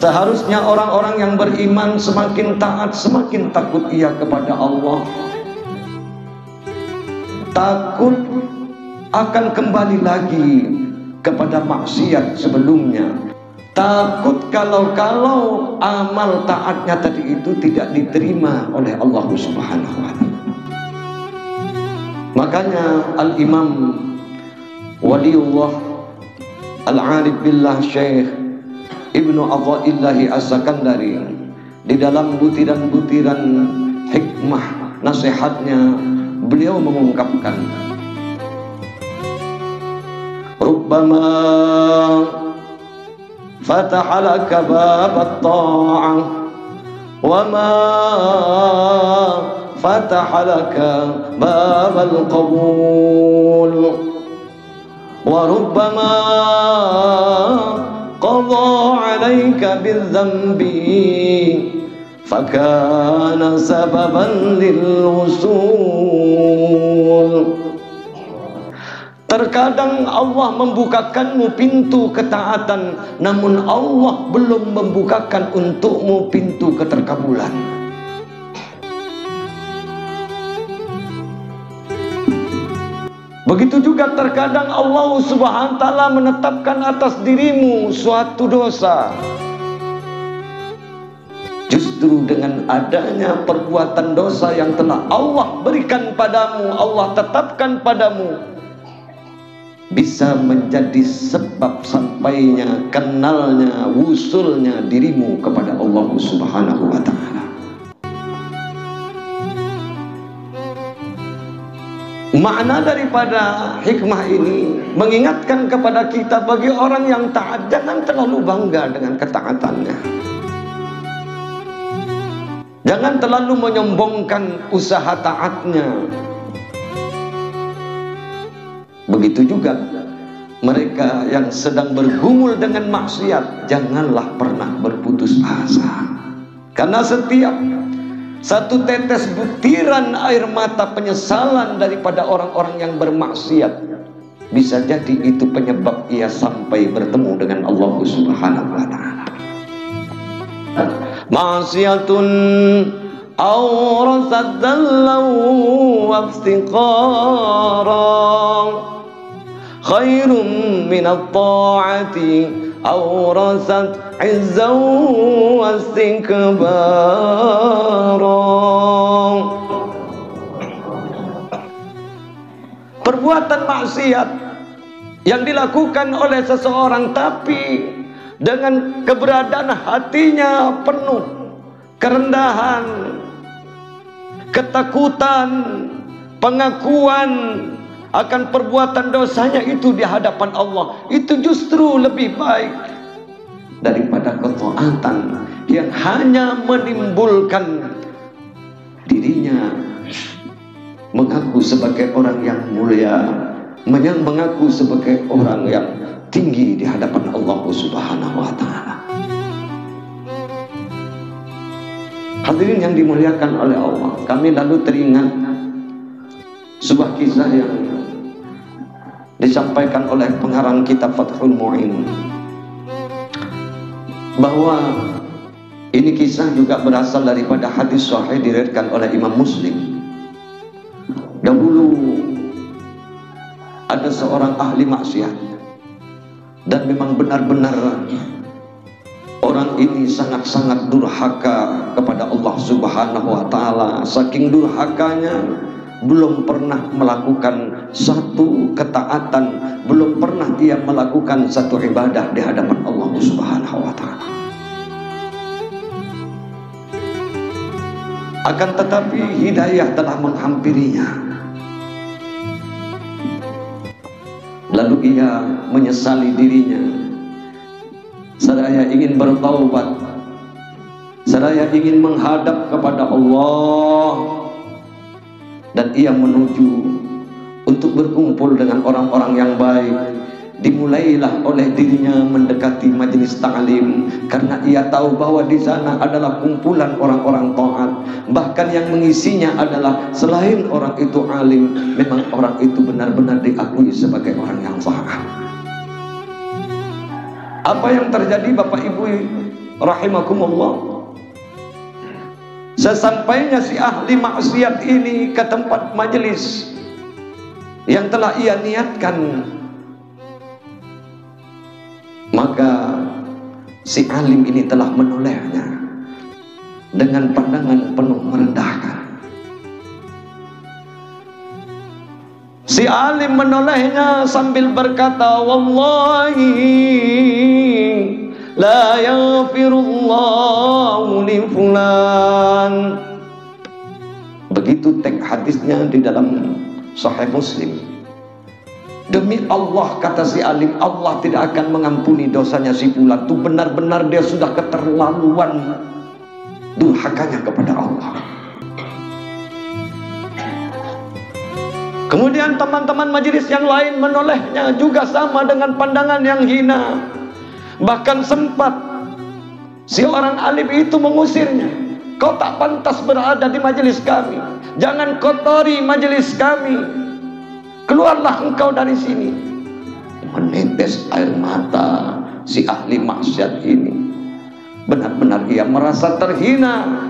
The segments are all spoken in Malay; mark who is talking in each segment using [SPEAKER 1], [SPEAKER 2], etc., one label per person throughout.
[SPEAKER 1] Seharusnya orang-orang yang beriman semakin taat, semakin takut ia kepada Allah. Takut akan kembali lagi kepada maksiat sebelumnya. Takut kalau amal taatnya tadi itu tidak diterima oleh Allah Subhanahu wa ta'ala. Makanya Al-Imam Waliullah Al-Arif Billah Syekh Ibnu Atha'illahi As-Sakandari di dalam butiran-butiran hikmah nasihatnya beliau mengungkapkan, rubbama fataha laka babat ta'ah wa ma fataha laka babal qabul wa rubbama qadha alayka bidzambi fakana sababan lil wusul. Terkadang Allah membukakanmu pintu ketaatan, namun Allah belum membukakan untukmu pintu keterkabulan. Begitu juga terkadang Allah Subhanahu wa ta'ala menetapkan atas dirimu suatu dosa. Justru dengan adanya perbuatan dosa yang telah Allah berikan padamu, Allah tetapkan padamu, bisa menjadi sebab sampainya, kenalnya, wusulnya dirimu kepada Allah Subhanahu wa ta'ala. Makna daripada hikmah ini mengingatkan kepada kita, bagi orang yang taat jangan terlalu bangga dengan ketaatannya. Jangan terlalu menyombongkan usaha taatnya. Begitu juga mereka yang sedang bergumul dengan maksiat, janganlah pernah berputus asa. Karena setiap satu tetes butiran air mata penyesalan daripada orang-orang yang bermaksiat, bisa jadi itu penyebab ia sampai bertemu dengan Allah Subhanahu wa ta'ala. Maksiatun awrasat dallau waftiqara khairum minat ta'ati awrasat izzau wastikbara. Perbuatan maksiat yang dilakukan oleh seseorang tapi dengan keberadaan hatinya penuh kerendahan, ketakutan, pengakuan akan perbuatan dosanya itu di hadapan Allah, itu justru lebih baik daripada ketaatan yang hanya menimbulkan dirinya mengaku sebagai orang yang mulia, mengaku sebagai orang yang tinggi di hadapan Allah Subhanahu wa ta'ala. Hadirin yang dimuliakan oleh Allah, kami lalu teringat sebuah kisah yang disampaikan oleh pengarang kitab Fathul Mu'in, bahwa ini kisah juga berasal daripada hadis sahih diriwayatkan oleh Imam Muslim. Dahulu ada seorang ahli maksiat, dan memang benar-benar orang ini sangat-sangat durhaka kepada Allah Subhanahu wa ta'ala. Saking durhakanya, belum pernah melakukan satu ketaatan, belum pernah ia melakukan satu ibadah di hadapan Allah Subhanahu wa ta'ala. Akan tetapi hidayah telah menghampirinya. Lalu ia menyesali dirinya. Saya ingin bertaubat, saya ingin menghadap kepada Allah. Dan ia menuju untuk berkumpul dengan orang-orang yang baik. Dimulailah oleh dirinya mendekati majelis ta'lim, karena ia tahu bahwa di sana adalah kumpulan orang-orang taat. Bahkan yang mengisinya adalah selain orang itu alim, memang orang itu benar-benar diakui sebagai orang yang taat. Apa yang terjadi Bapak Ibu rahimakumullah, sesampainya si ahli maksiat ini ke tempat majelis yang telah ia niatkan, maka si alim ini telah menolehnya dengan pandangan penuh merendahkan. Si alim menolehnya sambil berkata, wallahi la yaghfirullahu li fulan. Begitu teks hadisnya di dalam Sahih Muslim. Demi Allah, kata si alim, Allah tidak akan mengampuni dosanya si fulan. Itu benar-benar dia sudah keterlaluan durhakanya kepada Allah. Kemudian teman-teman majelis yang lain menolehnya juga sama dengan pandangan yang hina. Bahkan sempat si orang alim itu mengusirnya. Kau tak pantas berada di majelis kami. Jangan kotori majelis kami. Keluarlah engkau dari sini. Menetes air mata si ahli maksiat ini. Benar-benar ia merasa terhina.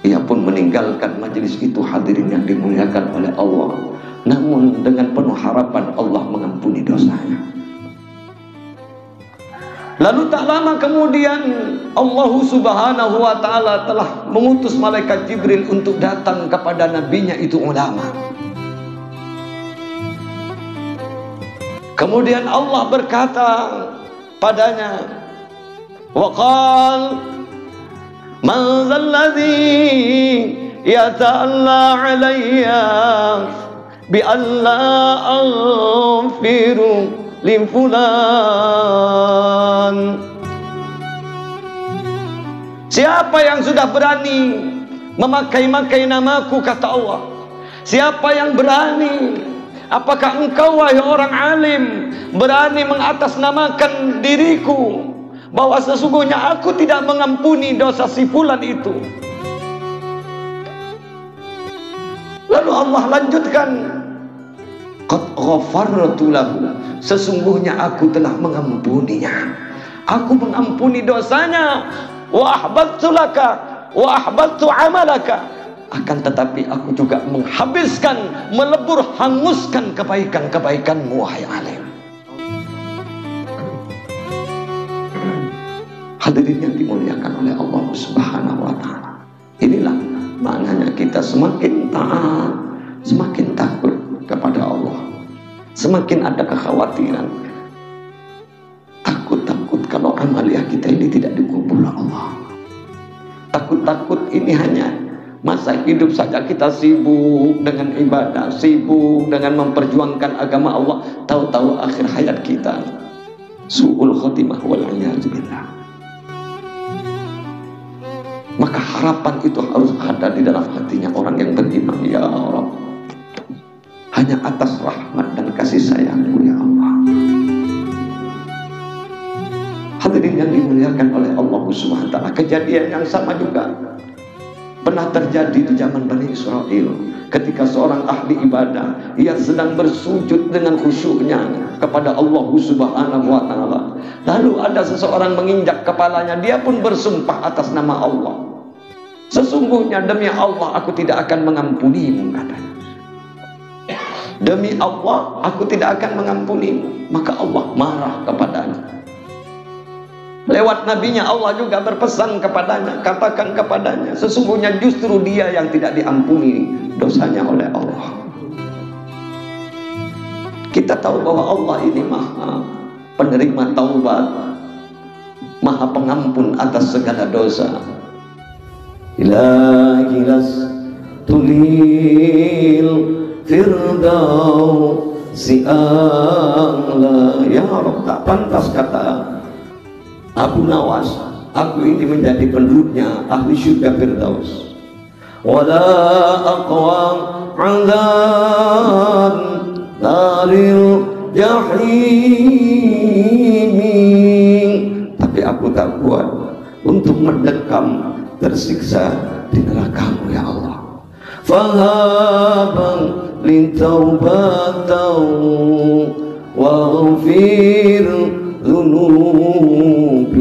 [SPEAKER 1] Ia pun meninggalkan majelis itu, hadirin yang dimuliakan oleh Allah. Namun dengan penuh harapan Allah mengampuni dosanya. Lalu tak lama kemudian Allah subhanahu wa ta'ala telah mengutus malaikat Jibril untuk datang kepada nabinya itu ulama. Kemudian Allah berkata padanya, waqal man zalladhi yata'alla alayya bi alla anfiru li fulan. Siapa yang sudah berani memakai-makai namaku, kata Allah. Siapa yang berani? Apakah engkau wahai orang alim berani mengatasnamakan diriku bahwa sesungguhnya aku tidak mengampuni dosa si fulan itu? Lalu Allah lanjutkan, qad ghafartu lahu, sesungguhnya aku telah mengampuninya. Aku mengampuni dosanya. Wa ahbattu laka wa ahbattu amalaka. Akan tetapi aku juga menghabiskan, melebur, hanguskan kebaikan-kebaikanmu wahai alim. Hadirin yang dimuliakan oleh Allah subhanahu wa ta'ala. Inilah maknanya kita semakin taat, semakin takut kepada Allah. Semakin ada kekhawatiran. Takut kalau amaliah kita ini tidak dikubur Allah. Takut ini hanya masa hidup saja kita sibuk dengan ibadah, sibuk dengan memperjuangkan agama Allah. Tahu-tahu akhir hayat kita su'ul khotimah wal'iyadzubillah. Maka harapan itu harus ada di dalam hatinya orang yang beriman. Ya Rabb, hanya atas rahmat dan kasih sayang-Mu ya Allah. Hadirin yang dimuliakan oleh Allah Subhanahu wa ta'ala, kejadian yang sama juga pernah terjadi di zaman Bani Israel. Ketika seorang ahli ibadah, ia sedang bersujud dengan khusyuknya kepada Allah Subhanahu wa ta'ala. Lalu ada seseorang menginjak kepalanya, dia pun bersumpah atas nama Allah. Sesungguhnya demi Allah aku tidak akan mengampunimu, katanya. Demi Allah aku tidak akan mengampunimu. Maka Allah marah kepadanya. Lewat nabinya Allah juga berpesan kepadanya, katakan kepadanya, sesungguhnya justru dia yang tidak diampuni dosanya oleh Allah. Kita tahu bahwa Allah ini maha penerima taubat, maha pengampun atas segala dosa. Ilahi las tulil firdau si'ala. Ya Rabb, tak pantas kata Abu Nawas, aku ini menjadi penduduknya ahli syurga Firdaus. Wala aqwa azab naril jahim. Tapi aku tak kuat untuk mendekam tersiksa di neraka-Mu ya Allah. Fahaban lintaubatau waghfir dhunubi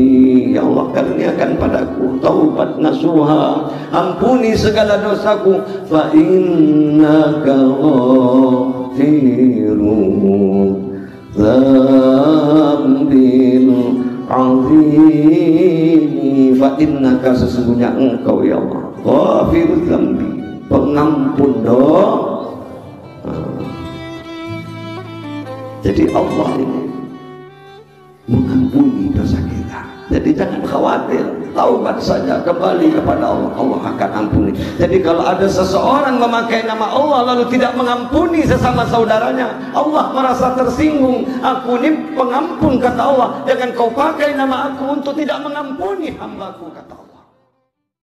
[SPEAKER 1] Katakan padaku, taubat nasuha, ampuni segala dosaku. Fa innaka ghafirun dzambil azim. Fa innaka, sesungguhnya engkau ya Allah, ghafirul dzambi, pengampun dosa. Jadi Allah ini mengampuni dosa kita. Jadi jangan khawatir, taubat saja, kembali kepada Allah, Allah akan ampuni. Jadi kalau ada seseorang memakai nama Allah lalu tidak mengampuni sesama saudaranya, Allah merasa tersinggung. Aku ini pengampun, kata Allah, jangan kau pakai nama aku untuk tidak mengampuni hambaku, kata Allah.